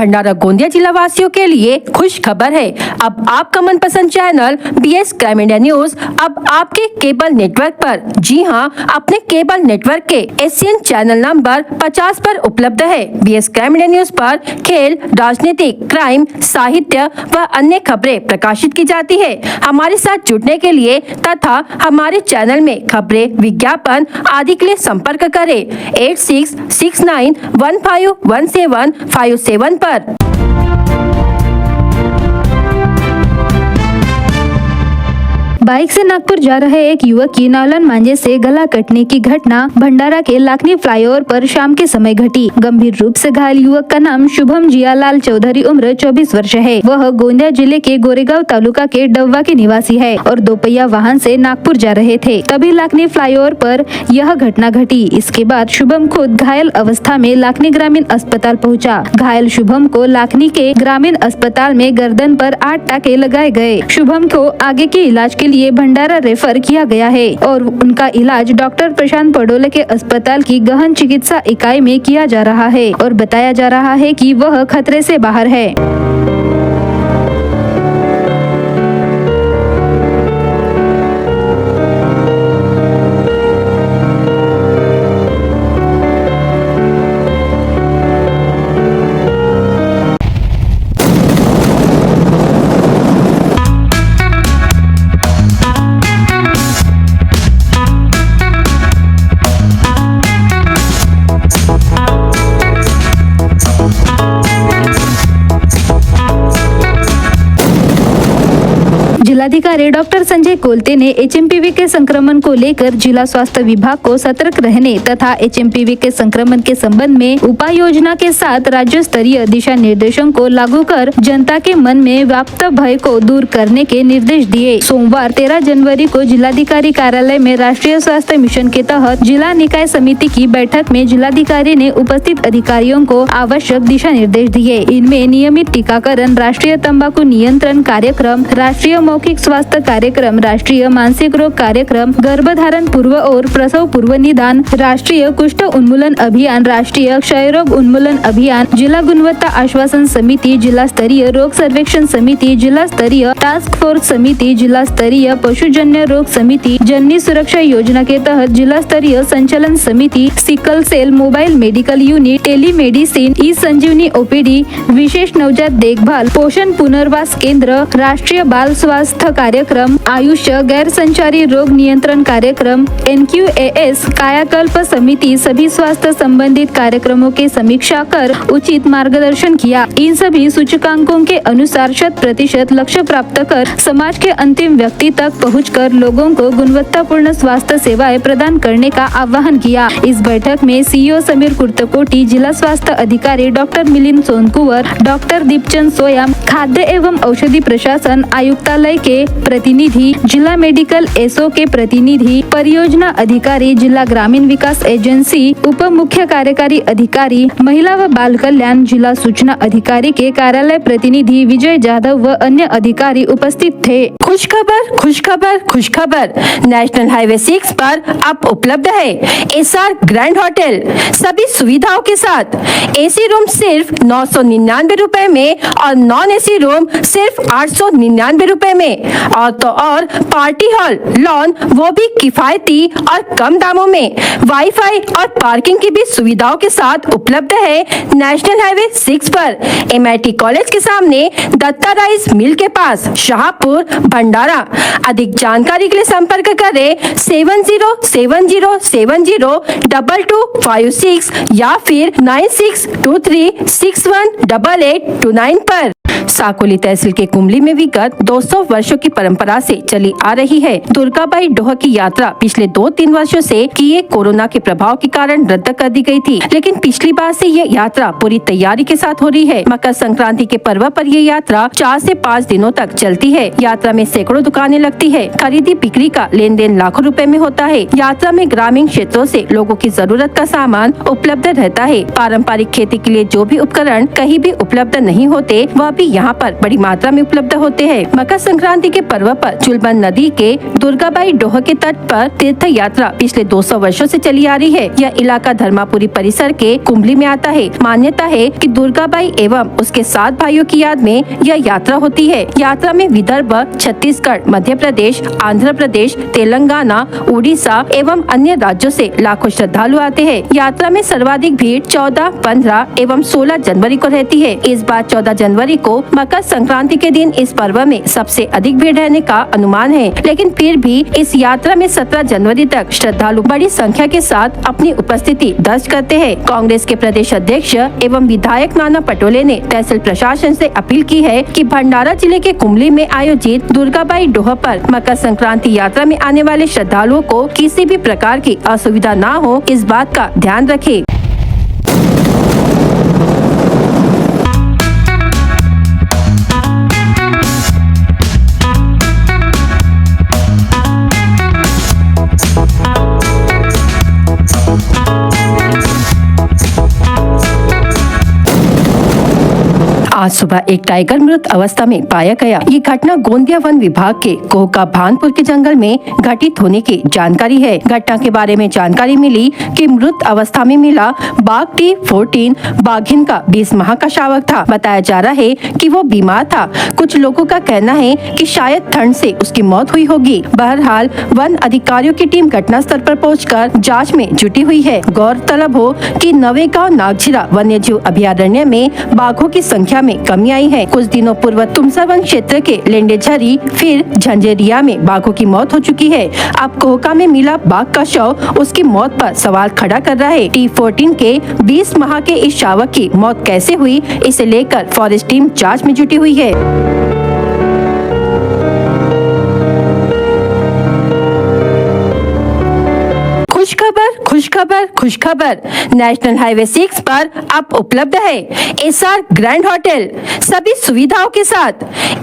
भंडारा गोंदिया जिला वासियों के लिए खुश खबर है। अब आपका मनपसंद channel BS crime India news अब आपके केबल नेटवर्क पर, जी हां, अपने केबल नेटवर्क के एशियन चैनल नंबर 50 पर उपलब्ध है। BS क्राइम इंडिया न्यूज पर खेल, राजनीतिक, क्राइम, साहित्य व अन्य खबरें प्रकाशित की जाती है। हमारे साथ जुड़ने के लिए तथा हमारे चैनल में खबरें, विज्ञापन आदि के लिए संपर्क करें 8669151757 पर। बाइक से नागपुर जा रहे एक युवक की नालन मांझे से गला कटने की घटना भंडारा के लाखनी फ्लाईओवर पर शाम के समय घटी। गंभीर रूप से घायल युवक का नाम शुभम जियालाल चौधरी, उम्र 24 वर्ष है। वह गोंदिया जिले के गोरेगांव तालुका के डब्बा के निवासी है और दोपहिया वाहन से नागपुर जा रहे थे। तभी लाखनी फ्लाईओवर पर यह घटना घटी। इसके बाद शुभम खुद घायल अवस्था में लाखनी ग्रामीण अस्पताल पहुँचा। घायल शुभम को लाखनी के ग्रामीण अस्पताल में गर्दन पर 8 टाके लगाए गए। शुभम को आगे के इलाज के लिए भंडारा रेफर किया गया है और उनका इलाज डॉक्टर प्रशांत पडोले के अस्पताल की गहन चिकित्सा इकाई में किया जा रहा है और बताया जा रहा है कि वह खतरे से बाहर है। जिलाधिकारी डॉक्टर संजय कोलते ने HMPV के संक्रमण को लेकर जिला स्वास्थ्य विभाग को सतर्क रहने तथा HMPV के संक्रमण के संबंध में उपाय योजना के साथ राज्य स्तरीय दिशा निर्देशों को लागू कर जनता के मन में व्याप्त भय को दूर करने के निर्देश दिए। सोमवार 13 जनवरी को जिलाधिकारी कार्यालय में राष्ट्रीय स्वास्थ्य मिशन के तहत जिला निकाय समिति की बैठक में जिलाधिकारी ने उपस्थित अधिकारियों को आवश्यक दिशा निर्देश दिए। इनमें नियमित टीकाकरण, राष्ट्रीय तंबाकू नियंत्रण कार्यक्रम, राष्ट्रीय मौखिक स्वास्थ्य कार्यक्रम, राष्ट्रीय मानसिक रोग कार्यक्रम, गर्भधारण पूर्व और प्रसव पूर्व निदान, राष्ट्रीय कुष्ठ उन्मूलन अभियान, राष्ट्रीय क्षय रोग उन्मूलन अभियान, जिला गुणवत्ता आश्वासन समिति, जिला स्तरीय रोग सर्वेक्षण समिति, जिला स्तरीय टास्क फोर्स समिति, जिला स्तरीय पशुजन्य रोग समिति, जननी सुरक्षा योजना के तहत जिला स्तरीय संचालन समिति, sickle cell mobile medical unit, telemedicine, e Sanjeevani OPD, विशेष नवजात देखभाल, पोषण पुनर्वास केंद्र, राष्ट्रीय बाल स्वास्थ्य कार्यक्रम, आयुष गैर संचारी रोग नियंत्रण कार्यक्रम, NQAS कायाकल्प समिति सभी स्वास्थ्य संबंधित कार्यक्रमों की समीक्षा कर उचित मार्गदर्शन किया। इन सभी सूचकांकों के अनुसार 100% लक्ष्य प्राप्त कर समाज के अंतिम व्यक्ति तक पहुंचकर लोगों को गुणवत्तापूर्ण स्वास्थ्य सेवाएं प्रदान करने का आह्वान किया। इस बैठक में CEO समीर कुर्तकोटी, जिला स्वास्थ्य अधिकारी डॉक्टर मिलिंद सोनकुवर, डॉक्टर दीपचंद सोयाम, खाद्य एवं औषधि प्रशासन आयुक्तालय के प्रतिनिधि, जिला मेडिकल SO के प्रतिनिधि, परियोजना अधिकारी, जिला ग्रामीण विकास एजेंसी, उप मुख्य कार्यकारी अधिकारी, महिला व बाल कल्याण, जिला सूचना अधिकारी के कार्यालय प्रतिनिधि विजय जाधव व अन्य अधिकारी उपस्थित थे। खुशखबर, खुशखबर, खुशखबर। नेशनल हाईवे 6 पर अब उपलब्ध है SR ग्रैंड होटल सभी सुविधाओं के साथ। AC रूम सिर्फ 999 रुपए में और नॉन AC रूम सिर्फ 899 रुपए में और तो और पार्टी हॉल, लॉन वो भी किफायती और कम दामों में। वाईफाई और पार्किंग की भी सुविधाओं के साथ उपलब्ध है नेशनल हाईवे 6 पर, MIT कॉलेज के सामने, दत्ता राइस मिल के पास, शाहपुर, भंडारा। अधिक जानकारी के लिए संपर्क करें 7070702256 या फिर 9623618829 पर। साकोली तहसील के कुमली में विगत 200 वर्षों की परंपरा से चली आ रही है दुर्गाबाई डोह की यात्रा पिछले 2-3 वर्षों से किए कोरोना के प्रभाव के कारण रद्द कर दी गई थी, लेकिन पिछली बार से ये यात्रा पूरी तैयारी के साथ हो रही है। मकर संक्रांति के पर्व पर ये यात्रा 4 से 5 दिनों तक चलती है। यात्रा में सैकड़ों दुकानें लगती है। खरीदी बिक्री का लेन देन लाखों रुपए में होता है। यात्रा में ग्रामीण क्षेत्रों से लोगों की जरूरत का सामान उपलब्ध रहता है। पारंपरिक खेती के लिए जो भी उपकरण कहीं भी उपलब्ध नहीं होते, वह भी यहाँ पर बड़ी मात्रा में उपलब्ध होते हैं। मकर संक्रांति के पर्व पर चुलबन नदी के दुर्गाबाई डोह के तट पर तीर्थ यात्रा पिछले 200 वर्षों से चली आ रही है। यह इलाका धर्मापुरी परिसर के कुंभली में आता है। मान्यता है कि दुर्गाबाई एवं उसके 7 भाइयों की याद में यह यात्रा होती है। यात्रा में विदर्भ, छत्तीसगढ़, मध्य प्रदेश, आंध्र प्रदेश, तेलंगाना, उड़ीसा एवं अन्य राज्यों से लाखों श्रद्धालु आते हैं। यात्रा में सर्वाधिक भीड़ 14, 15 एवं 16 जनवरी को रहती है। इस बार 14 जनवरी को मकर संक्रांति के दिन इस पर्व में सबसे अधिक भीड़ रहने का अनुमान है, लेकिन फिर भी इस यात्रा में 17 जनवरी तक श्रद्धालु बड़ी संख्या के साथ अपनी उपस्थिति दर्ज करते हैं। कांग्रेस के प्रदेश अध्यक्ष एवं विधायक नाना पटोले ने तहसील प्रशासन से अपील की है कि भंडारा जिले के कुंभली में आयोजित दुर्गाबाई डोह पर मकर संक्रांति यात्रा में आने वाले श्रद्धालुओं को किसी भी प्रकार की असुविधा न हो, इस बात का ध्यान रखें। आज सुबह एक टाइगर मृत अवस्था में पाया गया। ये घटना गोंदिया वन विभाग के कोहका भानपुर के जंगल में घटित होने की जानकारी है। घटना के बारे में जानकारी मिली कि मृत अवस्था में मिला बाघ T14 बाघिन का 20 माह का शावक था। बताया जा रहा है कि वो बीमार था। कुछ लोगों का कहना है कि शायद ठंड से उसकी मौत हुई होगी। बहरहाल वन अधिकारियों की टीम घटना स्थल पर पहुंचकर जांच में जुटी हुई है। गौरतलब हो कि नवेगांव नागझिरा वन्यजीव अभयारण्य में बाघों की संख्या में कमी आई है। कुछ दिनों पूर्व तुमसर वन क्षेत्र के लेंडेझरी फिर झंझेरिया में बाघों की मौत हो चुकी है। अब कोहका में मिला बाघ का शव उसकी मौत पर सवाल खड़ा कर रहा है। T14 के 20 माह के इस शावक की मौत कैसे हुई, इसे लेकर फॉरेस्ट टीम जांच में जुटी हुई है। खुशखबर नेशनल हाईवे 6 पर अब उपलब्ध है एसआर ग्रैंड होटल सभी सुविधाओं के साथ।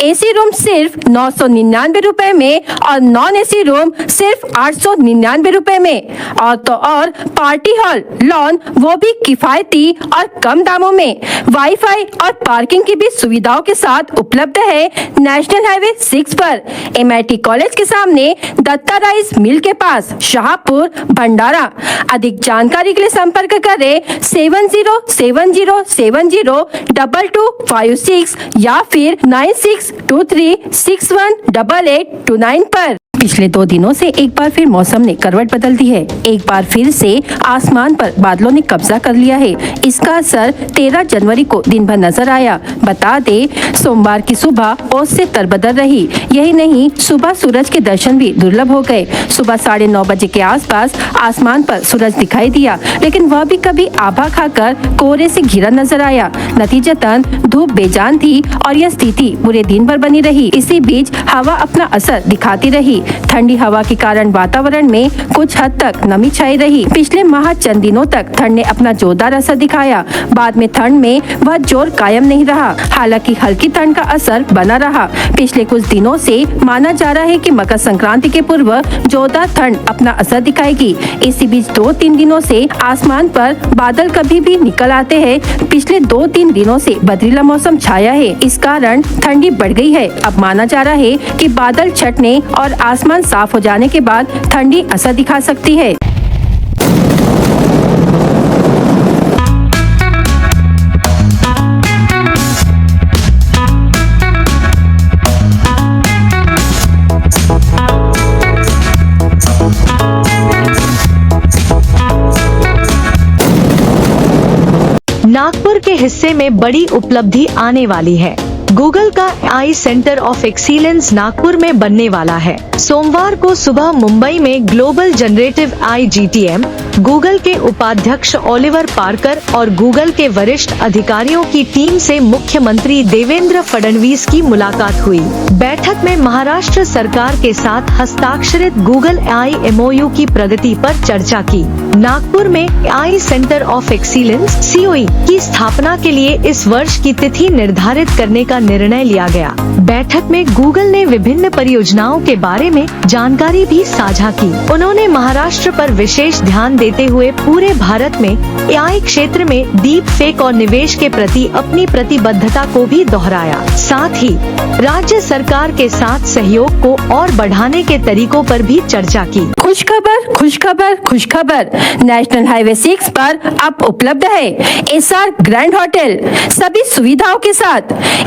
एसी रूम सिर्फ 999 रुपए में और नॉन एसी रूम सिर्फ 899 रुपए में। और तो और पार्टी हॉल, लॉन, वो भी किफायती और कम दामों में। वाईफाई और पार्किंग की भी सुविधाओं के साथ उपलब्ध है नेशनल हाईवे 6 पर, MIT कॉलेज के सामने, दत्ता राइस मिल के पास, शाहपुर, भंडारा। अधिक जानकारी के लिए संपर्क करें 7070702256 या फिर 9623618829 पर। पिछले 2 दिनों से एक बार फिर मौसम ने करवट बदल दी है। एक बार फिर से आसमान पर बादलों ने कब्जा कर लिया है। इसका असर 13 जनवरी को दिन भर नजर आया। बता दे सोमवार की सुबह ओस से तरबदर रही। यही नहीं, सुबह सूरज के दर्शन भी दुर्लभ हो गए। सुबह 9:30 बजे के आसपास आसमान पर सूरज दिखाई दिया, लेकिन वह भी कभी आभा खाकर कोहरे से घिरा नजर आया। नतीजतन धूप बेजान थी और यह स्थिति पूरे दिन भर बनी रही। इसी बीच हवा अपना असर दिखाती रही। ठंडी हवा के कारण वातावरण में कुछ हद तक नमी छाई रही। पिछले माह चंद दिनों तक ठंड ने अपना जोरदार असर दिखाया। बाद में ठंड में वह जोर कायम नहीं रहा। हालांकि हल्की ठंड का असर बना रहा। पिछले कुछ दिनों से माना जा रहा है कि मकर संक्रांति के पूर्व जोरदार ठंड अपना असर दिखाएगी। इसी बीच 2-3 दिनों से आसमान पर बादल कभी भी निकल आते हैं। पिछले 2-3 दिनों से बदरीला मौसम छाया है। इस कारण ठंडी बढ़ गई है। अब माना जा रहा है कि बादल छटने और आसमान साफ हो जाने के बाद ठंडी असर दिखा सकती है। नागपुर के हिस्से में बड़ी उपलब्धि आने वाली है। गूगल का आई सेंटर ऑफ एक्सीलेंस नागपुर में बनने वाला है। सोमवार को सुबह मुंबई में ग्लोबल जनरेटिव आई GTM, गूगल के उपाध्यक्ष ओलिवर पार्कर और गूगल के वरिष्ठ अधिकारियों की टीम से मुख्यमंत्री देवेंद्र फडणवीस की मुलाकात हुई। बैठक में महाराष्ट्र सरकार के साथ हस्ताक्षरित गूगल आई MOU की प्रगति पर चर्चा की। नागपुर में आई सेंटर ऑफ एक्सीलेंस (COE) की स्थापना के लिए इस वर्ष की तिथि निर्धारित करने का निर्णय लिया गया। बैठक में गूगल ने विभिन्न परियोजनाओं के बारे में जानकारी भी साझा की। उन्होंने महाराष्ट्र पर विशेष ध्यान देते हुए पूरे भारत में AI क्षेत्र में डीप फेक और निवेश के प्रति अपनी प्रतिबद्धता को भी दोहराया। साथ ही राज्य सरकार के साथ सहयोग को और बढ़ाने के तरीकों पर भी चर्चा की। खुशखबर, खुशखबर, खुशखबर। नेशनल हाईवे 6 पर अब उपलब्ध है SR ग्रैंड होटल सभी सुविधाओं के साथ।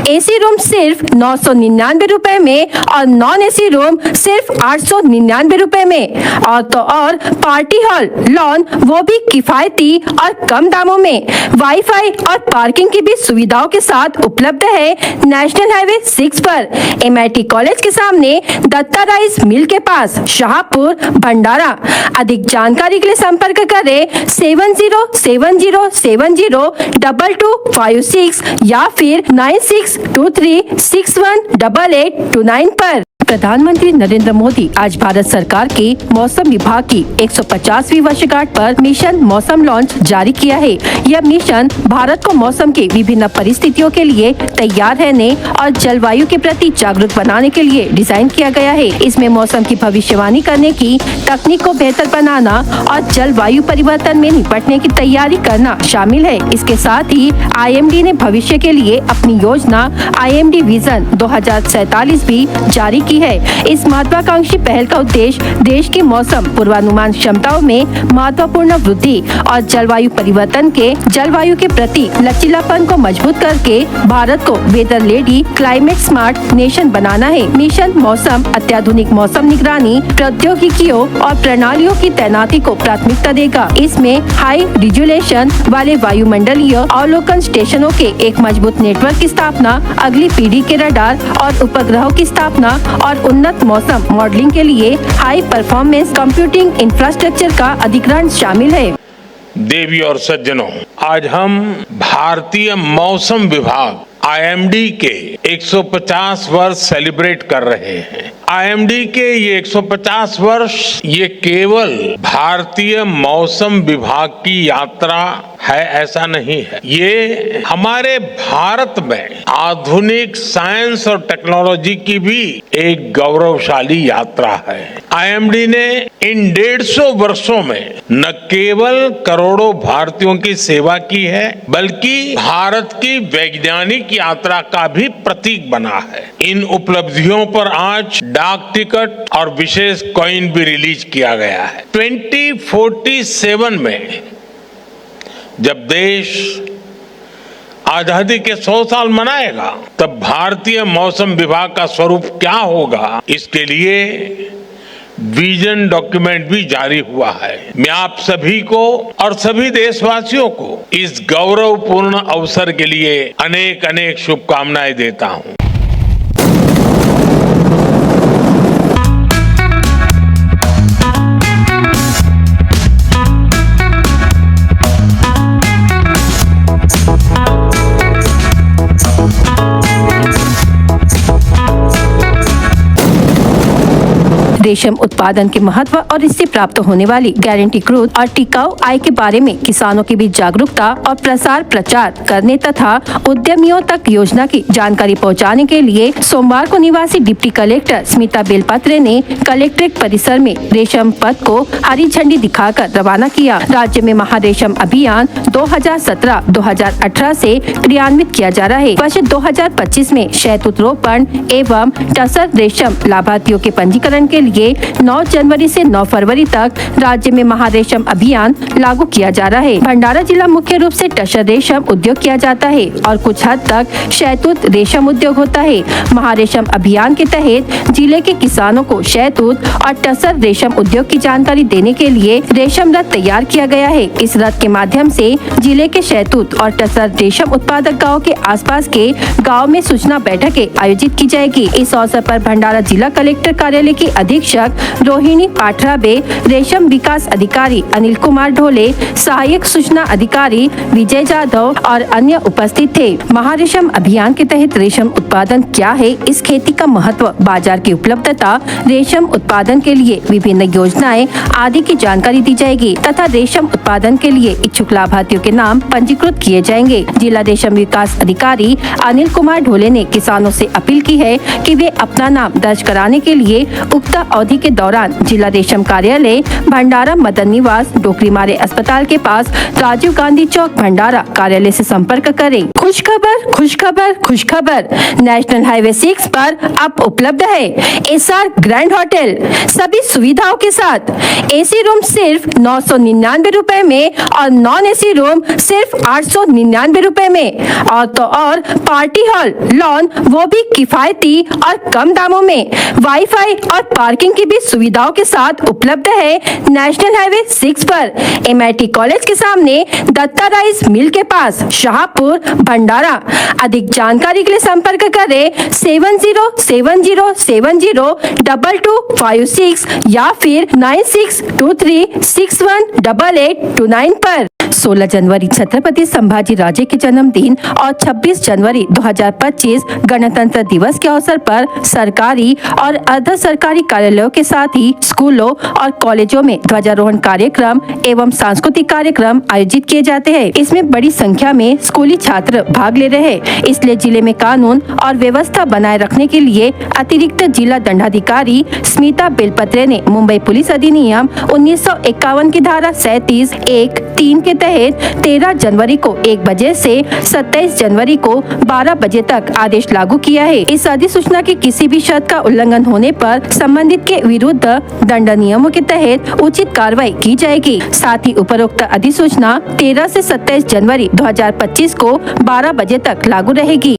AC रूम सिर्फ 999 रुपए में और नॉन AC रूम सिर्फ 899 रुपए में। और तो और पार्टी हॉल, लॉन वो भी किफायती और कम दामों में। वाईफाई और पार्किंग की भी सुविधाओं के साथ उपलब्ध है नेशनल हाईवे 6 पर MIT कॉलेज के सामने दत्ता राइस मिल के पास, शाहपुर, भंडारा। अधिक जानकारी के लिए संपर्क करें 7070702256 या फिर 9623618829 पर। प्रधानमंत्री नरेंद्र मोदी आज भारत सरकार के मौसम विभाग की 150वीं वर्षगांठ पर मिशन मौसम लॉन्च जारी किया है। यह मिशन भारत को मौसम के विभिन्न परिस्थितियों के लिए तैयार रहने और जलवायु के प्रति जागरूक बनाने के लिए डिजाइन किया गया है। इसमें मौसम की भविष्यवाणी करने की तकनीक को बेहतर बनाना और जलवायु परिवर्तन में निपटने की तैयारी करना शामिल है। इसके साथ ही IMD ने भविष्य के लिए अपनी योजना IMD विजन 2047 भी जारी की है। इस महत्वाकांक्षी पहल का उद्देश्य देश की मौसम पूर्वानुमान क्षमताओं में महत्वपूर्ण वृद्धि और जलवायु के प्रति लचीलापन को मजबूत करके भारत को weather ready climate smart nation बनाना है। मिशन मौसम अत्याधुनिक मौसम निगरानी प्रौद्योगिकियों और प्रणालियों की तैनाती को प्राथमिकता देगा। इसमें हाई रिजोल्यूशन वाले वायुमंडलीय अवलोकन स्टेशनों के एक मजबूत नेटवर्क की स्थापना, अगली पीढ़ी के रडार और उपग्रहों की स्थापना और उन्नत मौसम मॉडलिंग के लिए हाई परफॉर्मेंस कंप्यूटिंग इंफ्रास्ट्रक्चर का अधिग्रहण शामिल है। देवी और सज्जनों, आज हम भारतीय मौसम विभाग IMD के 150 वर्ष सेलिब्रेट कर रहे हैं। IMD के ये 150 वर्ष ये केवल भारतीय मौसम विभाग की यात्रा है ऐसा नहीं है, ये हमारे भारत में आधुनिक साइंस और टेक्नोलॉजी की भी एक गौरवशाली यात्रा है। IMD ने इन 150 वर्षों में न केवल करोड़ों भारतीयों की सेवा की है, बल्कि भारत की वैज्ञानिक यात्रा का भी प्रतीक बना है। इन उपलब्धियों पर आज डाक टिकट और विशेष कॉइन भी रिलीज किया गया है। 2047 में जब देश आजादी के 100 साल मनाएगा, तब भारतीय मौसम विभाग का स्वरूप क्या होगा, इसके लिए विजन डॉक्यूमेंट भी जारी हुआ है। मैं आप सभी को और सभी देशवासियों को इस गौरवपूर्ण अवसर के लिए अनेक अनेक शुभकामनाएं देता हूं। रेशम उत्पादन के महत्व और इससे प्राप्त होने वाली गारंटीकृत और टिकाऊ आय के बारे में किसानों के बीच जागरूकता और प्रचार करने तथा उद्यमियों तक योजना की जानकारी पहुंचाने के लिए सोमवार को निवासी डिप्टी कलेक्टर स्मिता बेलपत्रे ने कलेक्ट्रेट परिसर में रेशम पथ को हरी झंडी दिखाकर रवाना किया। राज्य में महारेशम अभियान 2017-2018 से क्रियान्वित किया जा रहा है। वर्ष 2025 में शहतूत रोपण एवं टसर रेशम लाभार्थियों के पंजीकरण के लिए 9 जनवरी से 9 फरवरी तक राज्य में महारेशम अभियान लागू किया जा रहा है। भंडारा जिला मुख्य रूप से टसर रेशम उद्योग किया जाता है और कुछ हद तक शहतूत रेशम उद्योग होता है। महारेशम अभियान के तहत जिले के किसानों को शहतूत और टसर रेशम उद्योग की जानकारी देने के लिए रेशम रथ तैयार किया गया है। इस रथ के माध्यम से जिले के शहतूत और टसर रेशम उत्पादक गाँव के आसपास के गाँव में सूचना बैठकें आयोजित की जाएगी। इस अवसर पर भंडारा जिला कलेक्टर कार्यालय के अधीक्षक अधीक्षक रोहिणी पाठराबे, रेशम विकास अधिकारी अनिल कुमार ढोले, सहायक सूचना अधिकारी विजय जाधव और अन्य उपस्थित थे। महारेशम अभियान के तहत रेशम उत्पादन क्या है, इस खेती का महत्व, बाजार की उपलब्धता, रेशम उत्पादन के लिए विभिन्न योजनाएं आदि की जानकारी दी जाएगी तथा रेशम उत्पादन के लिए इच्छुक लाभार्थियों के नाम पंजीकृत किए जाएंगे। जिला रेशम विकास अधिकारी अनिल कुमार ढोले ने किसानों से अपील की है कि वे अपना नाम दर्ज कराने के लिए उक्त अवधि के दौरान जिला रेशम कार्यालय भंडारा मदन निवास डोकरीमारे अस्पताल के पास राजीव गांधी चौक भंडारा कार्यालय से संपर्क करें। खुशखबर खुशखबर खुशखबर, नेशनल हाईवे 6 पर अब उपलब्ध है एसआर ग्रैंड होटल सभी सुविधाओं के साथ। एसी रूम सिर्फ 999 रुपए में और नॉन एसी रूम सिर्फ 899 रुपए में और पार्टी हॉल, लॉन वो भी किफायती और कम दामों में। वाईफाई और पार्किंग की भी सुविधाओं के साथ उपलब्ध है नेशनल हाईवे 6 पर, एमआईटी कॉलेज के सामने, दत्ता राइस मिल के पास, शाहपुर भंडारा। अधिक जानकारी के लिए संपर्क करें 7070702256 या फिर 9623618829 पर। 16 जनवरी छत्रपति संभाजी राजे के जन्मदिन और 26 जनवरी 2025 गणतंत्र दिवस के अवसर पर सरकारी और अर्ध सरकारी कार्यालयों के साथ ही स्कूलों और कॉलेजों में ध्वजारोहण कार्यक्रम एवं सांस्कृतिक कार्यक्रम आयोजित किए जाते हैं। इसमें बड़ी संख्या में स्कूली छात्र भाग ले रहे हैं, इसलिए जिले में कानून और व्यवस्था बनाए रखने के लिए अतिरिक्त जिला दंडाधिकारी स्मिता बेलपत्रे ने मुंबई पुलिस अधिनियम 1951 की धारा 37(1)(3) के तहत 13 जनवरी को 1 बजे से 27 जनवरी को 12 बजे तक आदेश लागू किया है। इस अधिसूचना की किसी भी शर्त का उल्लंघन होने पर संबंधित के विरुद्ध दंड नियमों के तहत उचित कार्रवाई की जाएगी। साथ ही उपरोक्त अधिसूचना 13 से 27 जनवरी 2025 को 12 बजे तक लागू रहेगी।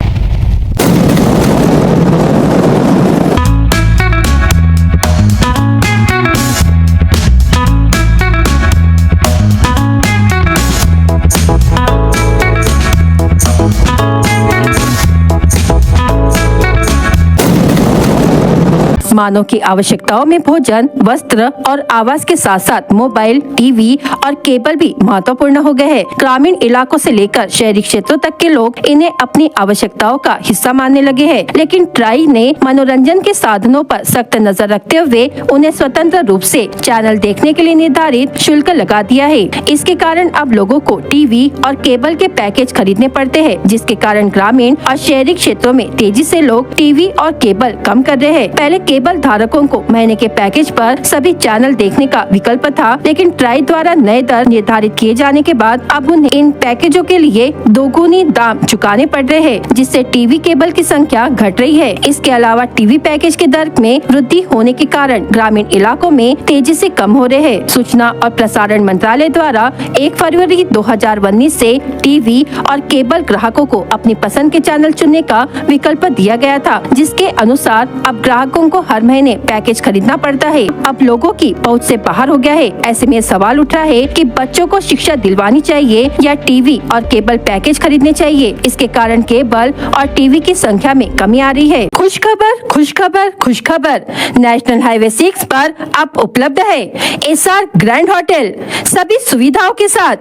मानव की आवश्यकताओं में भोजन, वस्त्र और आवास के साथ साथ मोबाइल, टीवी और केबल भी महत्वपूर्ण हो गए हैं। ग्रामीण इलाकों से लेकर शहरी क्षेत्रों तक के लोग इन्हें अपनी आवश्यकताओं का हिस्सा मानने लगे हैं। लेकिन ट्राई ने मनोरंजन के साधनों पर सख्त नजर रखते हुए उन्हें स्वतंत्र रूप से चैनल देखने के लिए निर्धारित शुल्क लगा दिया है। इसके कारण अब लोगों को टीवी और केबल के पैकेज खरीदने पड़ते हैं, जिसके कारण ग्रामीण और शहरी क्षेत्रों में तेजी से लोग टीवी और केबल कम कर रहे हैं। पहले केबल धारकों को महीने के पैकेज पर सभी चैनल देखने का विकल्प था, लेकिन ट्राई द्वारा नए दर निर्धारित किए जाने के बाद अब उन्हें इन पैकेजों के लिए दोगुनी दाम चुकाने पड़ रहे हैं, जिससे टीवी केबल की संख्या घट रही है। इसके अलावा टीवी पैकेज के दर में वृद्धि होने के कारण ग्रामीण इलाकों में तेजी से कम हो रहे हैं। सूचना और प्रसारण मंत्रालय द्वारा 1 फरवरी 2019 से टीवी और केबल ग्राहकों को अपनी पसंद के चैनल चुनने का विकल्प दिया गया था, जिसके अनुसार अब ग्राहकों को हर महीने पैकेज खरीदना पड़ता है। अब लोगों की पहुंच से बाहर हो गया है। ऐसे में सवाल उठ रहा है कि बच्चों को शिक्षा दिलवानी चाहिए या टीवी और केबल पैकेज खरीदने चाहिए। इसके कारण केबल और टीवी की संख्या में कमी आ रही है। खुशखबर खुशखबर खुशखबर, नेशनल हाईवे 6 पर अब उपलब्ध है एसआर ग्रैंड होटल सभी सुविधाओं के साथ।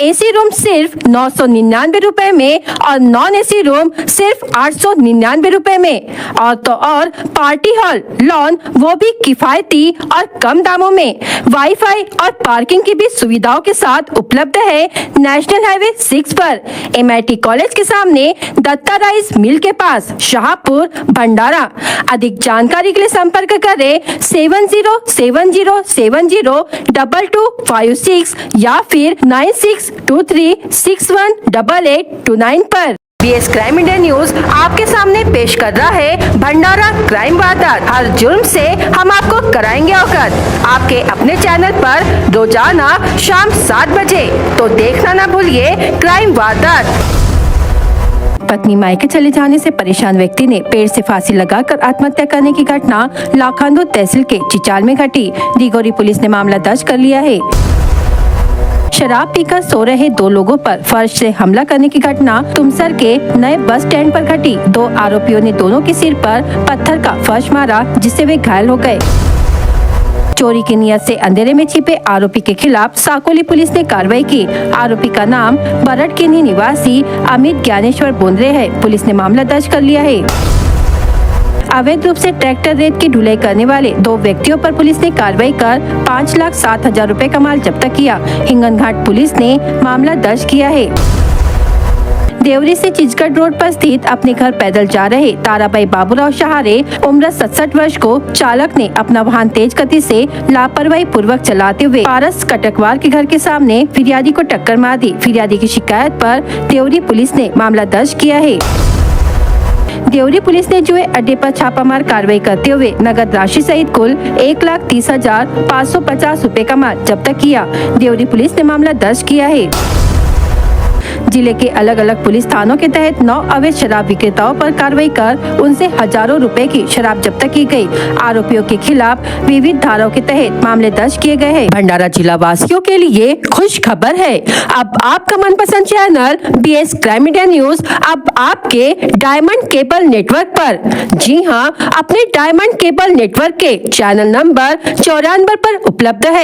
एसी रूम सिर्फ 999 रुपए में और नॉन एसी रूम सिर्फ 899 रुपए में और पार्टी हॉल, लॉन वो भी किफायती और कम दामों में। वाईफाई और पार्किंग की भी सुविधाओं के साथ उपलब्ध है नेशनल हाईवे 6 पर, एमआईटी कॉलेज के सामने, दत्ता राइस मिल के पास, शाहपुर भंडारा। अधिक जानकारी के लिए संपर्क करें 7070702256 या फिर 9623618829 पर। बीएस क्राइम इंडिया न्यूज आपके सामने पेश कर रहा है भंडारा क्राइम वारदात। हर जुर्म से हम आपको कराएंगे अवगत, आपके अपने चैनल पर रोजाना शाम 7 बजे। तो देखना ना भूलिए क्राइम वारदात। पत्नी मायके चले जाने से परेशान व्यक्ति ने पेड़ से फांसी लगाकर आत्महत्या करने की घटना लाखांदूर तहसील के चिचाल में घटी। दिगोरी पुलिस ने मामला दर्ज कर लिया है। शराब पीकर सो रहे 2 लोगों पर फर्श से हमला करने की घटना तुमसर के नए बस स्टैंड पर घटी। 2 आरोपियों ने दोनों के सिर पर पत्थर का फर्श मारा, जिससे वे घायल हो गए। चोरी की नियत से अंधेरे में छिपे आरोपी के खिलाफ साकोली पुलिस ने कार्रवाई की। आरोपी का नाम बरड़किन्ही निवासी अमित ज्ञानेश्वर बोंद्रे है। पुलिस ने मामला दर्ज कर लिया है। अवैध रूप से ट्रैक्टर रेत की ढुलाई करने वाले 2 व्यक्तियों पर पुलिस ने कार्रवाई कर 5,07,000 रुपए का माल जब्त किया। हिंगन घाट पुलिस ने मामला दर्ज किया है। देवरी से चिचगढ़ रोड पर स्थित अपने घर पैदल जा रहे ताराबाई बाबूराव शहारे उम्र 67 वर्ष को चालक ने अपना वाहन तेज गति से लापरवाही पूर्वक चलाते हुए पारस कटकवार के घर के सामने फिरियादी को टक्कर मार दी। फिरियादी की शिकायत पर देवरी पुलिस ने मामला दर्ज किया है। देवरी पुलिस ने जुए अड्डे पर छापामार कार्रवाई करते हुए नगद राशि सहित कुल 1,30,550 रुपए का माल जब्त किया। देवरी पुलिस ने मामला दर्ज किया है। जिले के अलग अलग पुलिस थानों के तहत 9 अवैध शराब विक्रेताओं पर कार्रवाई कर उनसे हजारों रुपए की शराब जब्त की गई। आरोपियों के खिलाफ विविध धाराओं के तहत मामले दर्ज किए गए हैं। भंडारा जिला वासियों के लिए खुश खबर है। अब आपका मनपसंद channel BS crime media news अब आपके डायमंड केबल नेटवर्क पर। जी हाँ, अपने डायमंड केबल नेटवर्क के चैनल नंबर 94 पर उपलब्ध है।